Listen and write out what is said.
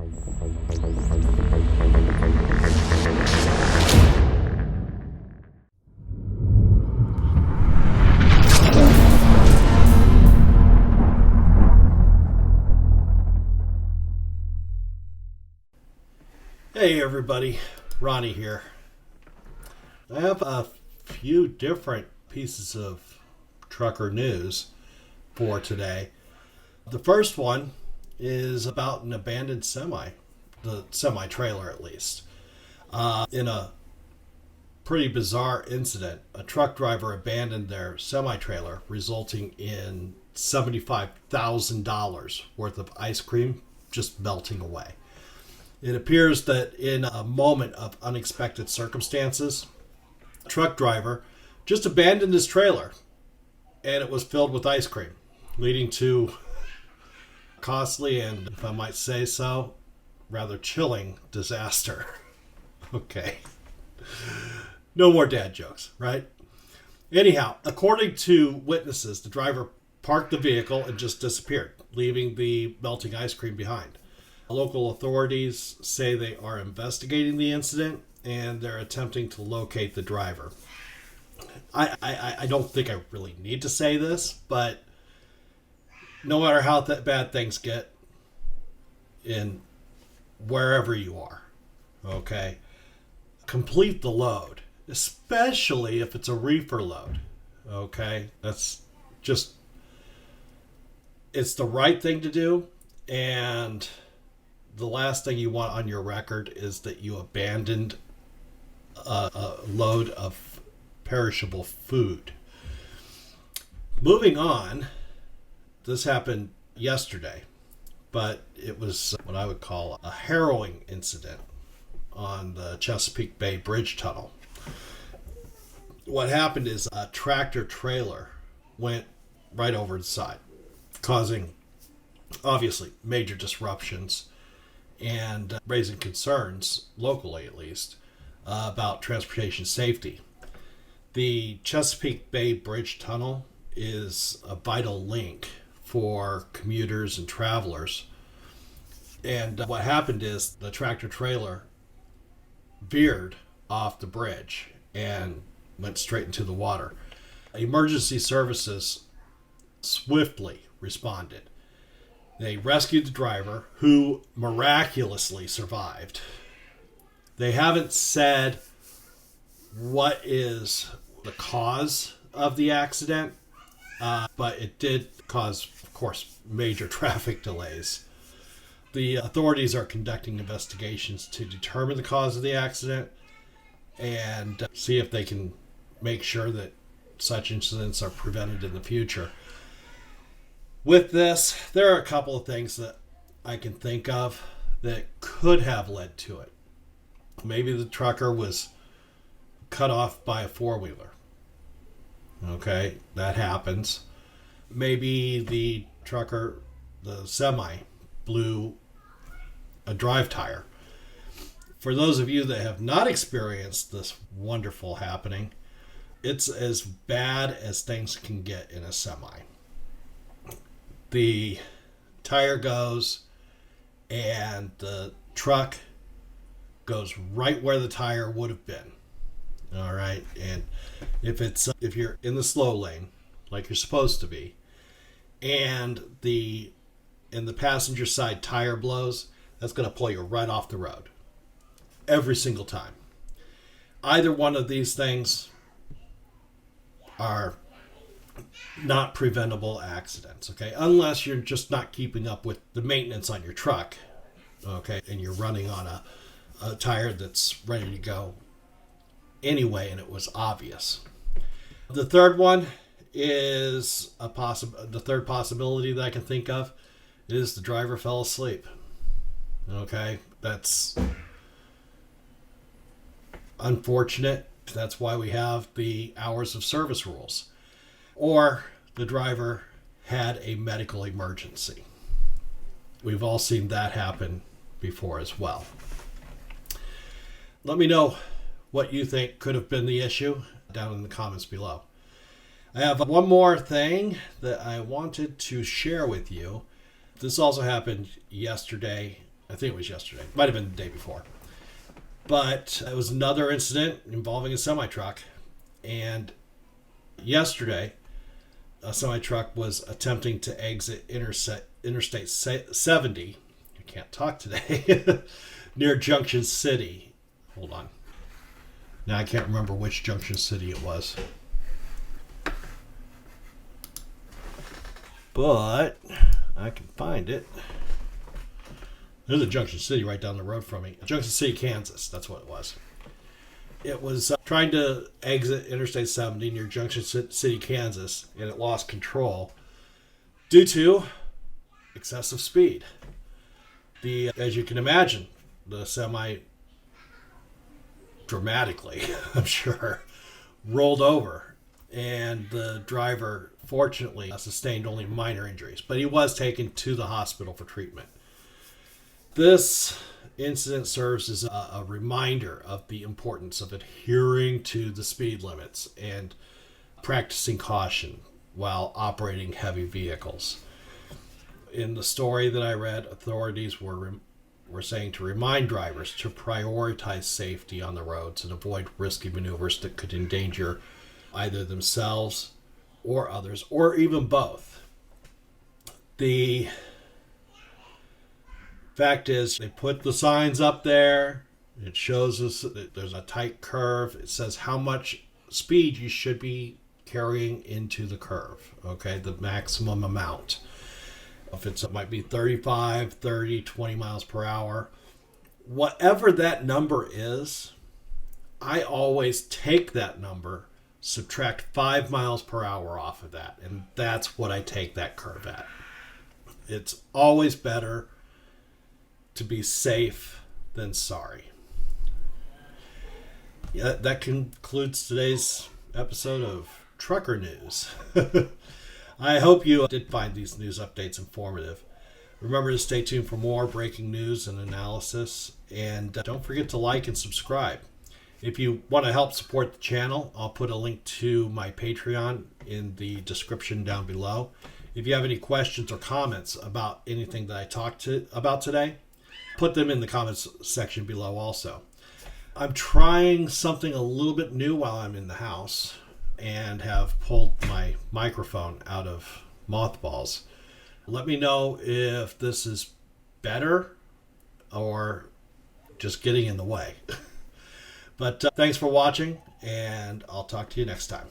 Hey everybody, Ronnie here. I have a few different pieces of trucker news for today. The first one is about an abandoned the semi-trailer at least. In a pretty bizarre incident, a truck driver abandoned their semi-trailer, resulting in $75,000 worth of ice cream just melting away. It appears that in a moment of unexpected circumstances, a truck driver just abandoned his trailer and it was filled with ice cream, leading to costly and, if I might say so, rather chilling disaster. Okay. No more dad jokes, right? Anyhow, according to witnesses, the driver parked the vehicle and just disappeared, leaving the melting ice cream behind. Local authorities say they are investigating the incident and they're attempting to locate the driver. I don't think I really need to say this, but no matter how bad things get in wherever you are, okay, complete the load, especially if it's a reefer load, okay? That's just, it's the right thing to do, and the last thing you want on your record is that you abandoned a load of perishable food. Moving on, this happened yesterday, but it was what I would call a harrowing incident on the Chesapeake Bay Bridge Tunnel. What happened is a tractor trailer went right over the side, causing, obviously, major disruptions and raising concerns, locally at least, about transportation safety. The Chesapeake Bay Bridge Tunnel is a vital link for commuters and travelers. And what happened is the tractor trailer veered off the bridge and went straight into the water. Emergency services swiftly responded. They rescued the driver, who miraculously survived. They haven't said what is the cause of the accident, but it did cause, of course, major traffic delays. The authorities are conducting investigations to determine the cause of the accident and see if they can make sure that such incidents are prevented in the future. With this, there are a couple of things that I can think of that could have led to it. Maybe the trucker was cut off by a four-wheeler. Okay, that happens. Maybe the semi, blew a drive tire. For those of you that have not experienced this wonderful happening, it's as bad as things can get in a semi. The tire goes and the truck goes right where the tire would have been. All right. And if you're in the slow lane, like you're supposed to be, and the passenger side tire blows, that's going to pull you right off the road. Every single time. Either one of these things are not preventable accidents, okay? Unless you're just not keeping up with the maintenance on your truck, okay? And you're running on a tire that's ready to go anyway, and it was obvious. The third one is the third possibility that I can think of is the driver fell asleep. Okay, that's unfortunate. That's why we have the hours of service rules. Or the driver had a medical emergency. We've all seen that happen before as well. Let me know what you think could have been the issue down in the comments below. I have one more thing that I wanted to share with you. This also happened yesterday I think it was yesterday. Might have been the day before. But it was another incident involving a semi-truck. And yesterday, a semi-truck was attempting to exit Interstate 70. I can't talk today. Near Junction City. Hold on. Now I can't remember which Junction City it was. But I can find it. There's a Junction City right down the road from me. Junction City, Kansas. That's what it was. It was trying to exit Interstate 70 near Junction City, Kansas, and it lost control due to excessive speed. As you can imagine, the semi dramatically, I'm sure, rolled over, and the driver fortunately sustained only minor injuries, but he was taken to the hospital for treatment. This incident serves as a reminder of the importance of adhering to the speed limits and practicing caution while operating heavy vehicles. In the story that I read, authorities were saying to remind drivers to prioritize safety on the roads and avoid risky maneuvers that could endanger either themselves or others, or even both. The fact is, they put the signs up there. It shows us that there's a tight curve. It says how much speed you should be carrying into the curve, okay, the maximum amount. If it might be 35, 30, 20 miles per hour. Whatever that number is, I always take that number, subtract 5 miles per hour off of that, and that's what I take that curve at. It's always better to be safe than sorry. Yeah, that concludes today's episode of Trucker News. I hope you did find these news updates informative. Remember to stay tuned for more breaking news and analysis, and don't forget to like and subscribe. If you want to help support the channel, I'll put a link to my Patreon in the description down below. If you have any questions or comments about anything that I talked about today, put them in the comments section below also. I'm trying something a little bit new while I'm in the house and have pulled my microphone out of mothballs. Let me know if this is better or just getting in the way. But thanks for watching, and I'll talk to you next time.